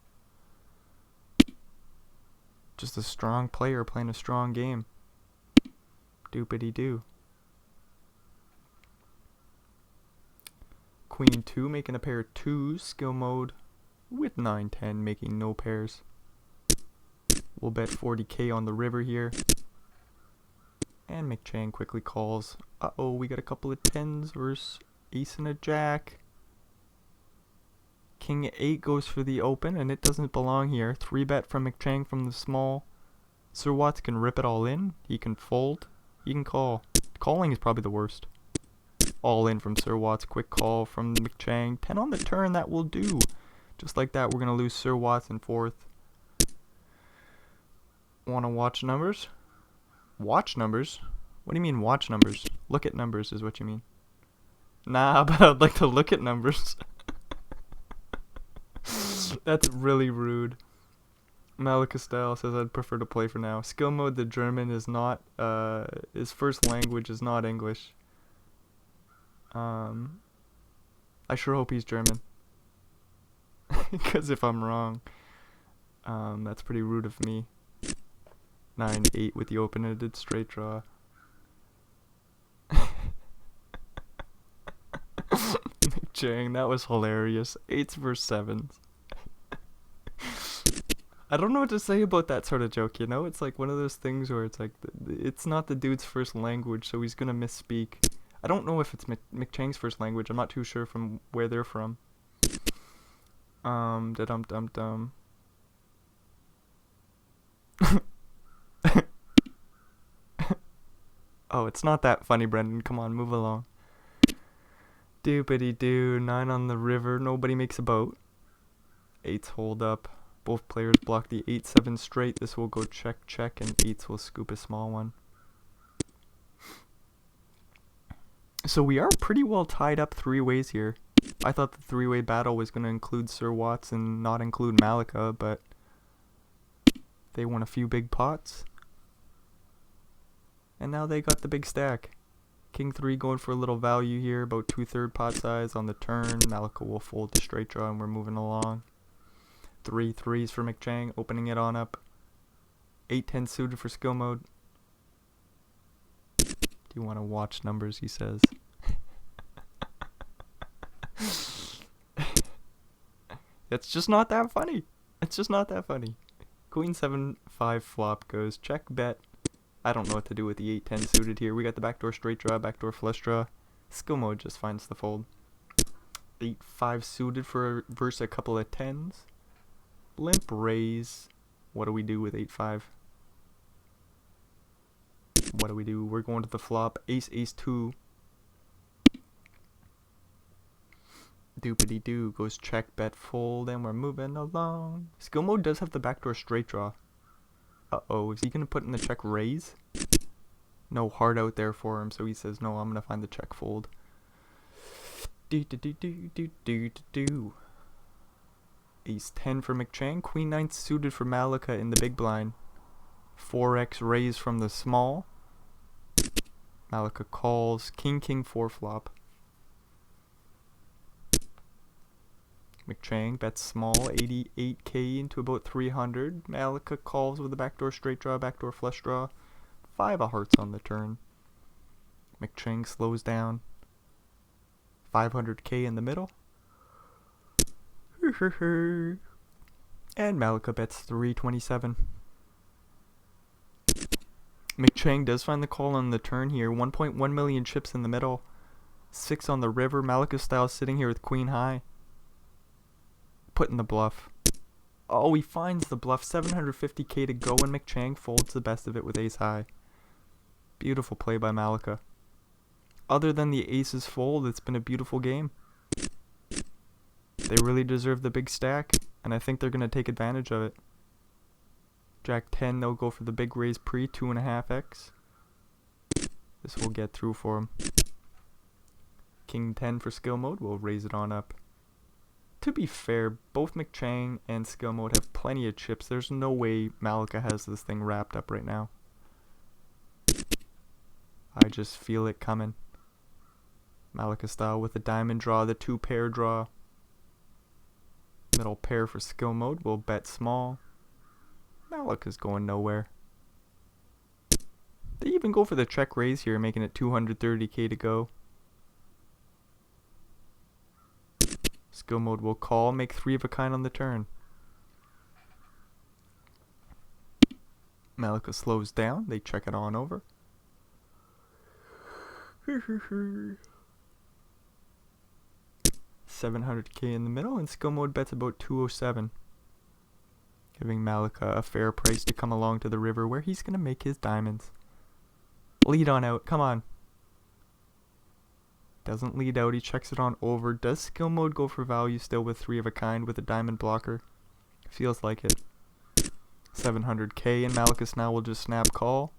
Just a strong player playing a strong game. Doopity doo. Queen 2 making a pair of 2s, skill mode with 9-10 making no pairs. We'll bet 40k on the river here. And McChang quickly calls. Uh-oh, we got a couple of 10s versus ace and a jack. King 8 goes for the open, and it doesn't belong here. 3-bet from McChang from the small. Sir Watts can rip it all in. He can fold. He can call. Calling is probably the worst. All in from Sir Watts. Quick call from McChang. 10 on the turn, that will do. Just like that, we're going to lose Sir Watts in 4th. Want to watch numbers? Watch numbers? What do you mean watch numbers? Look at numbers is what you mean. Nah, but I'd like to look at numbers. That's really rude. Malika style says I'd prefer to play for now. Skill mode, the German is not, his first language is not English. I sure hope he's German. Because if I'm wrong, that's pretty rude of me. 9-8 with the open-ended straight draw. McChang, that was hilarious. 8s versus 7s. I don't know what to say about that sort of joke, you know? It's like one of those things where it's like, it's not the dude's first language, so he's gonna misspeak. I don't know if it's McChang's first language. I'm not too sure from where they're from. Da-dum-dum-dum. Oh, it's not that funny, Brendan. Come on, move along. Doopity doo. 9 on the river. Nobody makes a boat. 8s hold up. Both players block the 8-7 straight. This will go check, check, and 8s will scoop a small one. So we are pretty well tied up 3 ways here. I thought the 3-way battle was going to include Sir Watts and not include Malika, but they won a few big pots. And now they got the big stack. King 3 going for a little value here, about 2/3 pot size on the turn. Malika will fold the straight draw and we're moving along. 3 3s for McChang, opening it on up. 8-10 suited for skill mode. Do you want to watch numbers, he says. It's just not that funny. It's just not that funny. Queen 7-5 flop goes check bet. I don't know what to do with the 8-10 suited here. We got the backdoor straight draw, backdoor flush draw. Skill mode just finds the fold. 8-5 suited for versus a couple of 10s. Limp raise. What do we do with 8-5? What do we do? We're going to the flop. Ace, ace 2. Doopity doo. Goes check, bet, fold, and we're moving along. Skill mode does have the backdoor straight draw. Uh-oh, is he going to put in the check raise? No heart out there for him, so he says, no, I'm going to find the check fold. Do. Ace 10 for McChang. Queen 9 suited for Malika in the big blind. 4x raise from the small. Malika calls. King, king, 4 flop. McChang bets small, 88k into about 300. Malika calls with a backdoor straight draw, backdoor flush draw. 5 of hearts on the turn. McChang slows down. 500k in the middle. And Malika bets 327. McChang does find the call on the turn here. 1.1 million chips in the middle. 6 on the river. Malika style sitting here with queen high. Putting the bluff. Oh, he finds the bluff. 750k to go, and McChang folds the best of it with ace high. Beautiful play by Malika. Other than the aces fold, it's been a beautiful game. They really deserve the big stack, and I think they're going to take advantage of it. Jack 10, they'll go for the big raise pre, 2.5x. This will get through for him. King 10 for skill mode, we'll raise it on up. To be fair, both McChang and skill mode have plenty of chips. There's no way Malika has this thing wrapped up right now. I just feel it coming. Malika style with the diamond draw, the 2 pair draw. Middle pair for skill mode, we'll bet small. Malika's going nowhere. They even go for the check raise here, making it 230k to go. Skill mode will call, make 3 of a kind on the turn. Malika slows down, they check it on over. 700k in the middle, and skill mode bets about 207. Giving Malika a fair price to come along to the river where he's going to make his diamonds. Lead on out, come on. Doesn't lead out, he checks it on over. Does skill mode go for value still with 3 of a kind with a diamond blocker? Feels like it. 700k, and Malika now will just snap call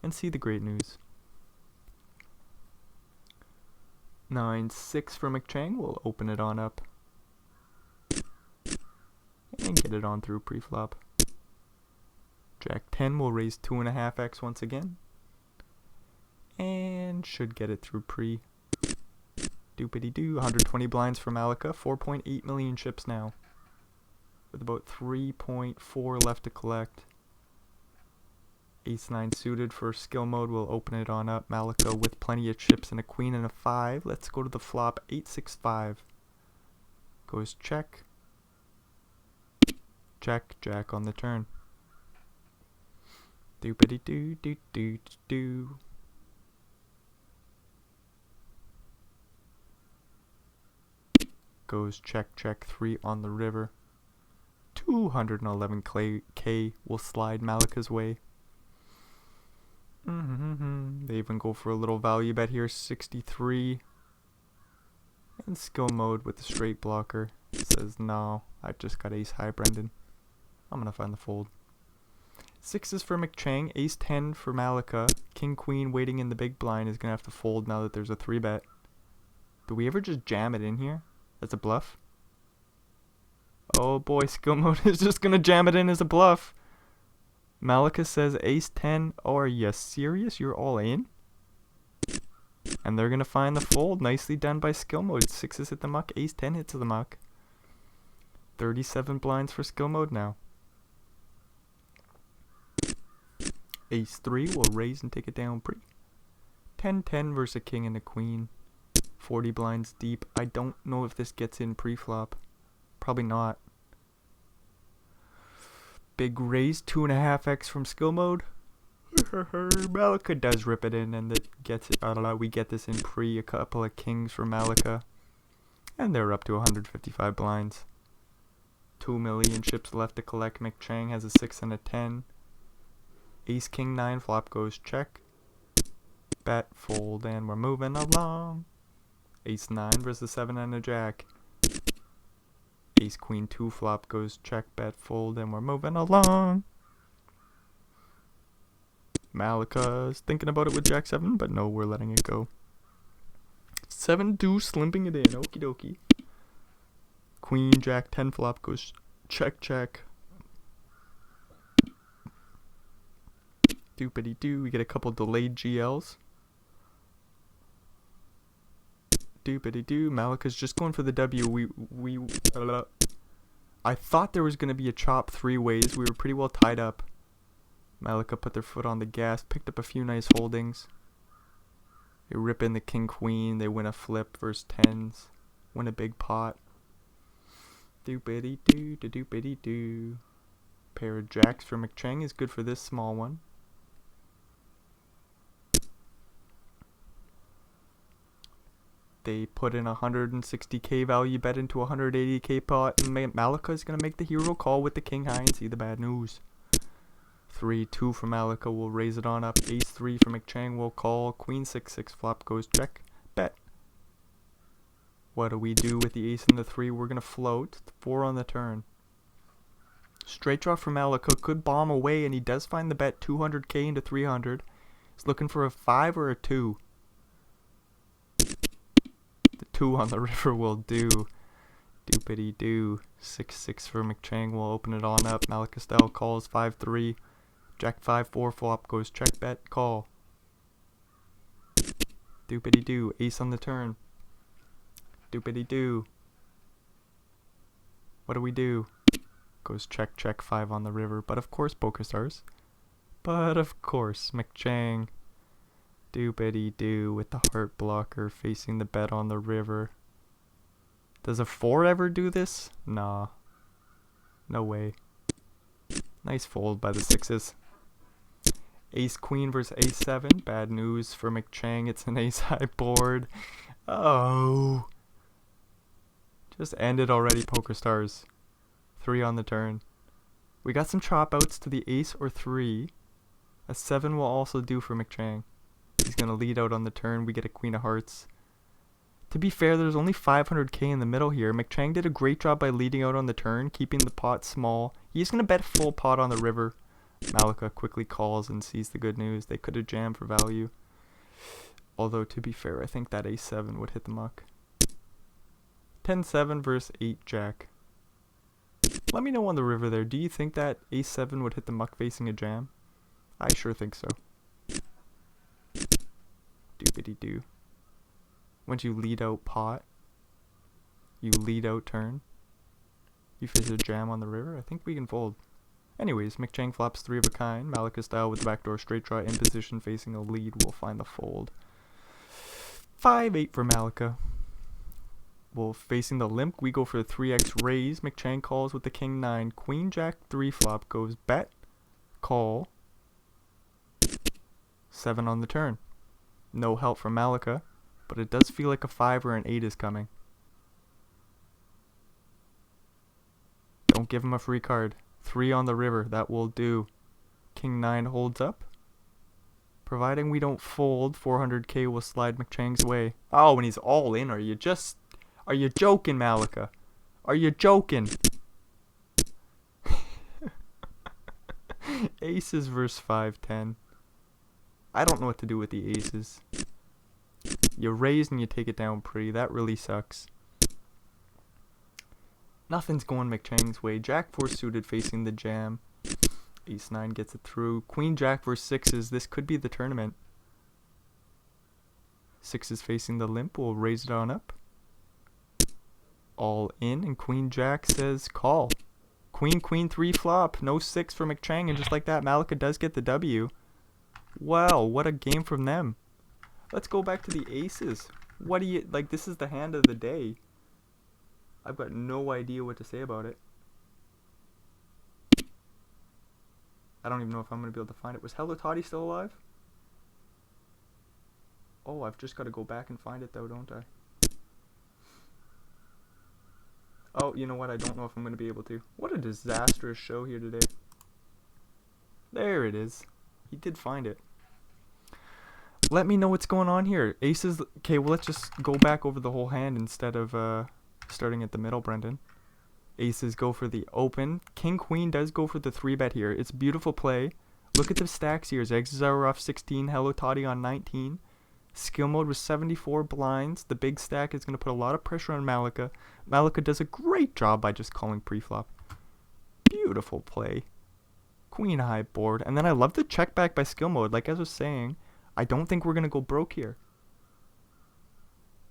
and see the great news. 9-6 for McChang, we'll open it on up. And get it on through pre-flop. Jack 10 will raise 2.5x once again. And should get it through pre. Doopity doo. 120 blinds for Malika. 4.8 million chips now. With about 3.4 left to collect. Ace 9 suited for skill mode. We'll open it on up. Malika with plenty of chips and a queen and a 5. Let's go to the flop. 8-6-5. Goes check. Check, jack on the turn. Doopity doo doo doo doo. Goes check, check, 3 on the river. 211k will slide Malika's way. They even go for a little value bet here, 63. And skill mode with the straight blocker. Says, no, I just got ace high, Brendan. I'm going to find the fold. 6s for McChang, ace 10 for Malika. King queen waiting in the big blind is going to have to fold now that there's a 3 bet. Do we ever just jam it in here? That's a bluff. Oh boy, skill mode is just going to jam it in as a bluff. Malika says ace 10. Oh, are you serious? You're all in? And they're going to find the fold. Nicely done by skill mode. 6s hit the muck. Ace 10 hits the muck. 37 blinds for skill mode now. Ace 3 will raise and take it down pre. 10-10 versus a king and a queen. 40 blinds deep. I don't know if this gets in pre-flop. Probably not. Big raise, 2.5x from skill mode. Malika does rip it in, and it gets it. I don't know. We get this in pre. A couple of kings for Malika, and they're up to 155 blinds. 2 million chips left to collect. McChang has a 6 and a 10. Ace king 9 flop goes check. bet, fold, and we're moving along. Ace 9 versus 7 and a jack. Ace queen 2 flop goes check, bet, fold, and we're moving along. Malika's thinking about it with jack 7, but no, we're letting it go. 7 deuce, limping it in. Okie dokie. Queen jack 10 flop goes check, check. Doopity doo. We get a couple delayed GLs. Doopity doo. Malika's just going for the W. I thought there was going to be a chop 3 ways. We were pretty well tied up. Malika put their foot on the gas, picked up a few nice holdings. They rip in the king queen. They win a flip versus tens. Win a big pot. Doopity doo, doopity doo. Pair of jacks for McChang is good for this small one. They put in a 160k value bet into a 180k pot, and Malika is going to make the hero call with the king high and see the bad news. 3-2 for Malika, will raise it on up. Ace 3 for McChang will call. Queen 6-6 flop goes check, bet. What do we do with the ace and the 3? We're going to float. 4 on the turn. Straight draw for Malika, could bomb away, and he does find the bet 200k into 300. He's looking for a 5 or a 2. 2 on the river will do. Doopity doo. 6-6 for McChang will open it on up. Malika style calls 5-3. Jack 5-4 flop goes check, bet, call. Doopity doo. Ace on the turn. Doopity doo. What do we do? Goes check, check, 5 on the river. But of course, Poker Stars. But of course, McChang. Doopity doo with the heart blocker facing the bet on the river. Does a 4 ever do this? Nah. No way. Nice fold by the 6s. Ace queen versus ace 7. Bad news for McChang. It's an ace high board. Oh. Just ended already, Poker Stars. 3 on the turn. We got some chop outs to the ace or 3. A 7 will also do for McChang. He's going to lead out on the turn. We get a queen of hearts. To be fair, there's only 500k in the middle here. McChang did a great job by leading out on the turn, keeping the pot small. He's going to bet full pot on the river. Malika quickly calls and sees the good news. They could have jammed for value. Although, to be fair, I think that ace 7 would hit the muck. 10-7 versus 8 jack. Let me know on the river there. Do you think that ace 7 would hit the muck facing a jam? I sure think so. Doopity doo. Once you lead out pot, you lead out turn, you face a jam on the river. I think we can fold. Anyways, McChang flops 3 of a kind. Malika style with the backdoor straight draw in position facing a lead. We'll find the fold. 5-8 for Malika. Well, facing the limp, we go for the 3x raise. McChang calls with the king 9. Queen jack 3 flop goes bet, call. 7 on the turn. No help from Malika, but it does feel like a 5 or an 8 is coming. Don't give him a free card. 3 on the river, that will do. King 9 holds up. Providing we don't fold, 400k will slide McChang's way. Oh, and he's all in. Are you joking, Malika? Are you joking? Aces versus 5-10. I don't know what to do with the aces. You raise and you take it down pretty. That really sucks. Nothing's going McChang's way. Jack 4 suited facing the jam. Ace 9 gets it through. Queen jack versus 6s. This could be the tournament. 6s facing the limp. We'll raise it on up. All in. And Queen jack says call. Queen 3 flop. No 6 for McChang. And just like that, Malika does get the W. Wow, what a game from them. Let's go back to the aces. What do you, like, this is the hand of the day. I've got no idea what to say about it. I don't even know if I'm going to be able to find it. Was Hello Toddy still alive? Oh, I've just got to go back and find it though, don't I? Oh, you know what? I don't know if I'm going to be able to. What a disastrous show here today. There it is. He did find it. Let me know what's going on here. Aces. Okay, well, let's just go back over the whole hand instead of starting at the middle, Brendan. Aces go for the open. King queen does go for the 3-bet here. It's beautiful play. Look at the stacks here. Exazar off 16. Hello Toddy on 19. Skill mode with 74 blinds. The big stack is going to put a lot of pressure on Malika. Malika does a great job by just calling preflop. Beautiful play. Queen high board. And then I love the check back by skill mode. Like I was saying, I don't think we're going to go broke here.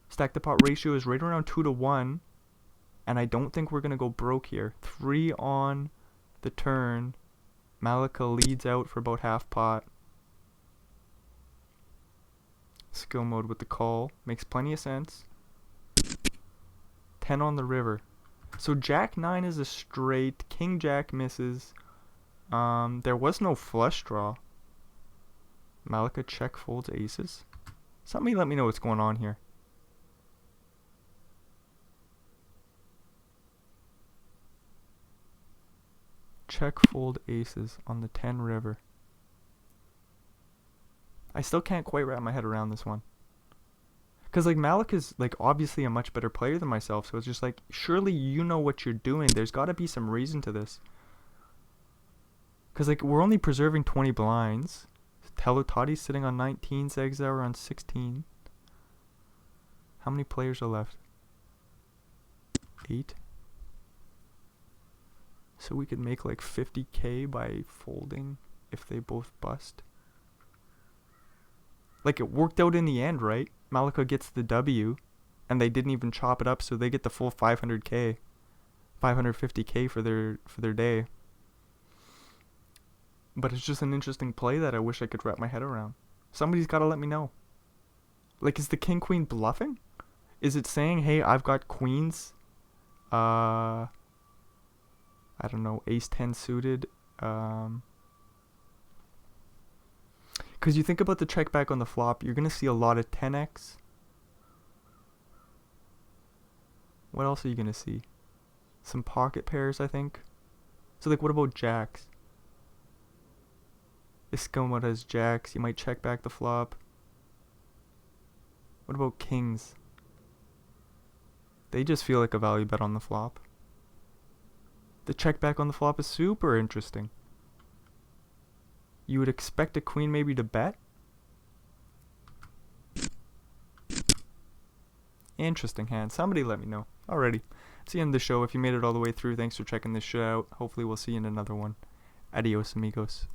Stack to pot ratio is right around 2-1. And I don't think we're going to go broke here. 3 on the turn. Malika leads out for about half pot. Skill mode with the call. Makes plenty of sense. 10 on the river. So Jack 9 is a straight. King Jack misses. There was no flush draw. Malika check folds aces. Somebody let me know what's going on here. Check fold aces on the 10 river. I still can't quite wrap my head around this one. Because, like, Malik is, like, obviously a much better player than myself. So it's just like, surely you know what you're doing. There's got to be some reason to this. Because, like, we're only preserving 20 blinds. Telotati's sitting on 19. Zegzauer on 16. How many players are left? 8. So we could make, like, 50k by folding if they both bust. Like, it worked out in the end, right? Malika gets the W, and they didn't even chop it up, so they get the full 500k, 550k for their day. But it's just an interesting play that I wish I could wrap my head around. Somebody's got to let me know. Like, is the king queen bluffing? Is it saying, hey, I've got queens? I don't know, ace 10 suited. Because you think about the check back on the flop, you're going to see a lot of 10x. What else are you going to see? Some pocket pairs, I think. So, like, what about jacks? Iskoma has jacks. You might check back the flop. What about kings? They just feel like a value bet on the flop. The check back on the flop is super interesting. You would expect a queen maybe to bet? Interesting hand. Somebody let me know. Alrighty. That's the end of the show. If you made it all the way through, thanks for checking this show out. Hopefully we'll see you in another one. Adios, amigos.